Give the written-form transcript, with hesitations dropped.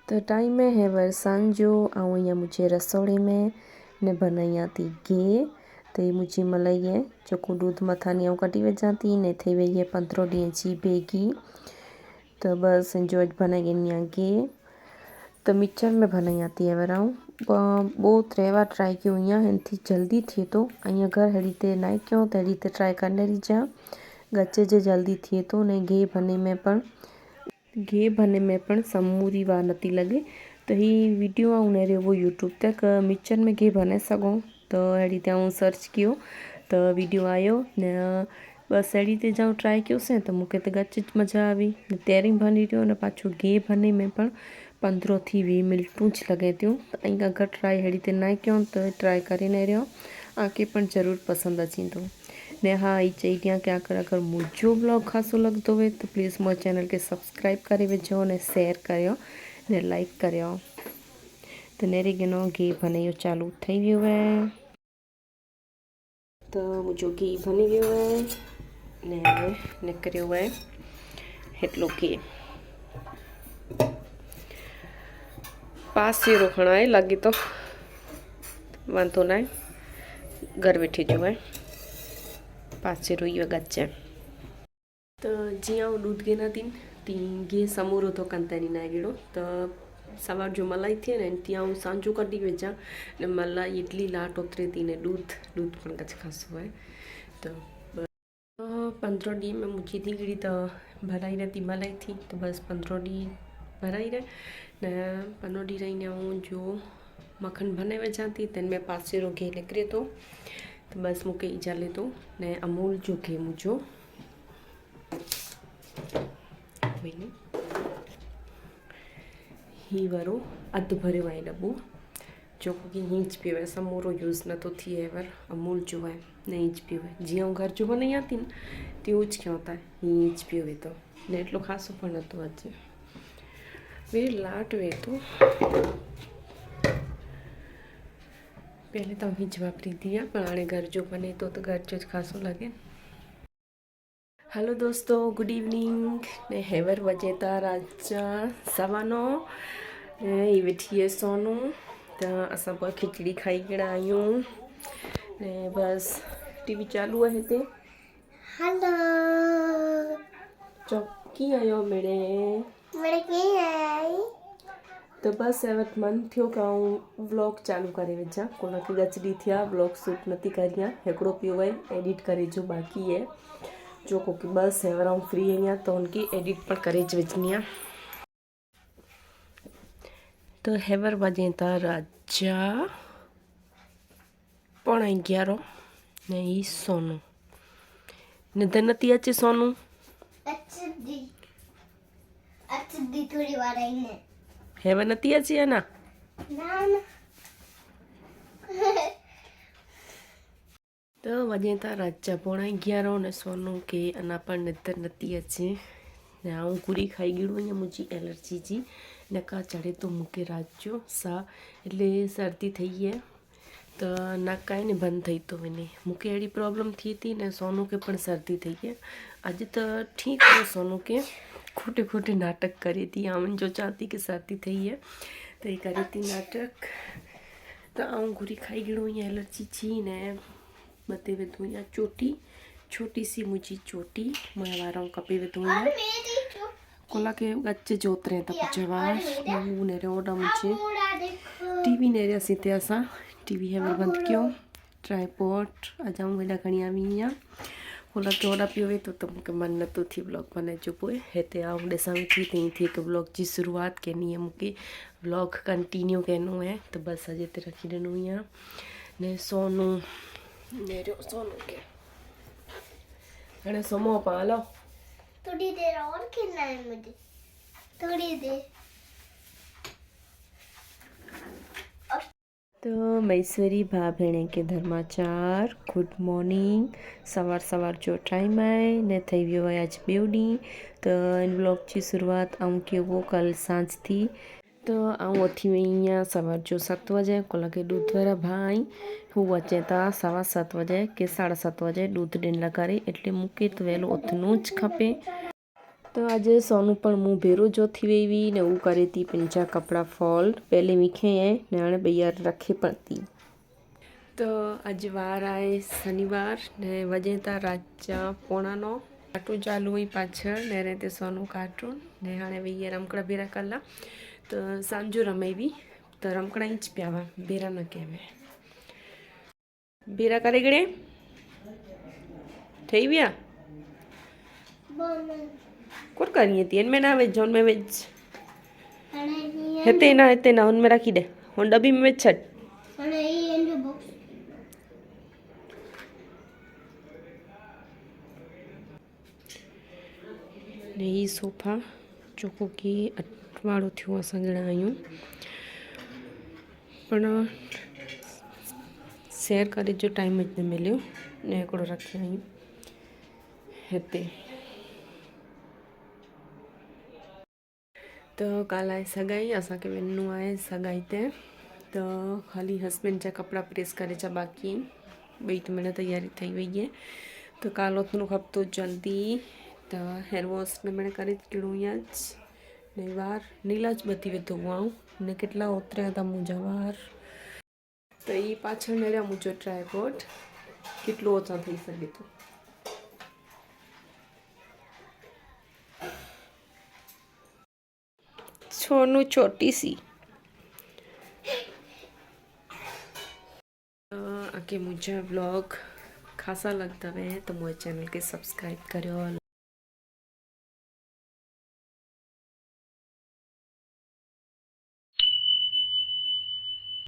तो टाइम है हेवर सांजो ऐं अँ मुझे रसोड़े में ने बनाया थी घी। तो ये मुझी मलाई है जो दूध मथानी कटी वजा थी ने थी वही है 15 ॾींहं जी बेगी। तो बस जो अज बनाई घी तो मिक्सर में बनाई थी हेवर बहुत रेवा ट्राई क्यों यहाँ थी जल्दी थे तो अँ घर हेड़ी ते ना क्यों तो हेड़ी ते ट्राई करने जा गचे जे जल्दी थे तो ने घी बने में पण समूरी वार नती लगे। तो ही वीडियो आने वो यूट्यूब तक मिक्सर में घी बने सको तो हेड़ी ते सर्च कियो तो वीडियो आयो ने बस हेड़ी ते जाऊँ ट्राई क्यों से तो मुझे तो गच मजा आई तेरी बनी रो ने पाछो घी बने में पण 15 थी 20 मिनटूं ज लगे त्यों। तो अँ अगर ट्राई हेड़ी ते ना क्यों तो ट्राई करी नहीं रहो आके पण जरूर पसंद अची तो ने हाँ ये चई दियाँ कि अगर मुझो ब्लॉग खासो लगतो हो तो प्लीज़ मोर चैनल के सब्सक्राइब करे वेजो ने शेयर करो ने लाइक करो। तो नेरी गनो घी बने चालू थी गयो है। तो मुझो घी बनी गयो है ने निकरियो है हेटलो घी पास रोकना है लगी तो वांधो ना घर बैठी जो है पास रोई गचे। तो जिया दूध घेना थी ती घी समूरो तो कंतानी ना गिड़ो तो सवार जो मलाई थी ने त्या सांजो कटी वेचा ने मलाई इडली लाट उतरे थी ने दूध पण कच खासो है। तो 15 डी में मुझी थी गिड़ी तो भराई रहती मलाई थी तो बस 15 डी भराई रहे ने 15 डी रही ने जो मक्खन बने वेचा थी तेन में पासे रो घी निकरे तो बस मुके ईजा ले तो ने अमूल जो घी मुझो ही वारो अध भरियो है डब्बो जो कि हींच पीवे समूरो यूज़ न तो थी एवर अमूल जो है नहीं पीवे जिया घर जो नहीं आती न त्यूज क्यों होता है हींच पीवे तो ने एटलो खासो पण नतो अचे वे लाट वे तो पहले तो हींच वापरी दिया पर आने घर जो बने तो घर जो खासो लगे। हेलो दोस्तों गुड इवनिंग ने हेवर वजेता राजा सवानो ये बैठी है सोनू तो असां पर खिचड़ी खाई गया आयूं ने बस टीवी चालू है ते हेलो चौकी आयो मेरे मेरे की है तो बस एवट मन थियो का व्लॉग चालू करे वेजा कोना की गचडी थिया व्लॉग शूट नती करिया हेकड़ो पियो है एडिट करे जो बाकी है जो को कि बस एवर हम फ्री है तो उनकी एडिट पर करे वेचनिया। तो हेवर बजे था राजा 11:15 ने ई सोनू निंदर नती अचे सोनू अच्छी थोड़ी वार आई है हेवर नती अचे है ना ना तो वजे था राजा 11:15 ने सोनू के अना पर निंदर नती अचे ने आऊं पूरी खाई गई है मुझी एलर्जी जी नका चढ़े तो मुके रात जो सा એટલે सर्दी थी है तो नाक ने बंद थी तो वने मुके अड़ी प्रॉब्लम थी थी ने सोनू के पण सर्दी थी है अज तो ठीक है सोनू के खोटे खोटे नाटक करी थी आवन जो चाहती कि सर्दी थी है तो ये करी थी नाटक तो आऊँ गुरी खाई गई एलर्जी छी ने बते विधु चोटी छोटी सी मुझी चोटी मैं वारों कपे विधु कोला के गच्चे जोतरे तक जवार ने रोडा मुझे टीवी ने रे सीते असा टीवी है बंद क्यों ट्राईपॉड आ जाऊँ वेडा खणी आवी या कोला के ओडा पियो तो मुके मन न तो थी ब्लॉग बने जो पोए हेते आ देसा थी थी के ब्लॉग जी शुरुआत करनी है मुके ब्लॉग कंटिन्यू करनो है तो बस अजे ते रखी देनो या ने सोनू ने रो सोनू के अने सोमो पालो थोड़ी देर और खेलना है मुझे थोड़ी देर। तो मैसरी भा भेणे के धर्माचार गुड मॉर्निंग सवार सवार जो टाइम है ने थी वो है आज बेवडी तो इन ब्लॉग की शुरुआत आऊँ कि वो कल सांझ थी तो आऊँ उठी वही अँ सवार जो 7 बजे को लगे दूध वाला भाई हूँ अचे था 7:15 बजे के 7:30 बजे दूध ॾियण लाइ करे एटले मूंखे तो वेलो उथणो ज खपे। तो आज सोनू पण मुँह भेरो जो थी वी ने वो करे थी पंजा कपड़ा फोल्ड पहले मीखे है ने हाणे भैया रखे पण थी। तो आज वार आए शनिवार ने वजे था रात 8:45 कार्टून चालू हुई पाछळ ने रहते सोनू कार्टून ने हाणे भैया रमकड़ा भेरा करला तो सांजो रमे भी तो रमकड़ा ही ज प्यावा भेरा न कहेवे भेरा करे गड़े થઈ ગયા કોણ કરી હતી એને મેં ના વેજ જોન મેં વેજ हेते ना उनमें रखी दे हुन डब्बी में वेच छट ने ही सोफा चोको की अठवाड़ो थियो असां गणा आहियूं पण शेयर करे जो टाइम ज न मिलियो ने हिकिड़ो रखिया आहियूं हिते। तो काल आहे सगाई असांखे वञिणो आहे सगाई ते तो खाली हस्बैंड जा कपिड़ा प्रेस करे जा बाक़ी आहिनि ॿई त महिल तयारी थी वई आहे तो काल ओतिरो हफ़्तो जल्दी तो हेयर वॉश न मैंने करे किड़ो आज ने वार नीलाज बधी विधो हुआ ने केटला उतरिया था मुंहिंजा वार तो ये पाछળ ने मुंहिंजो ट्राइपॉड केटलो ओछा थी सघे थो। छोनू छोटी सी आके मुझे ब्लॉग खासा लगता है तो मुझे चैनल के सब्सक्राइब करो।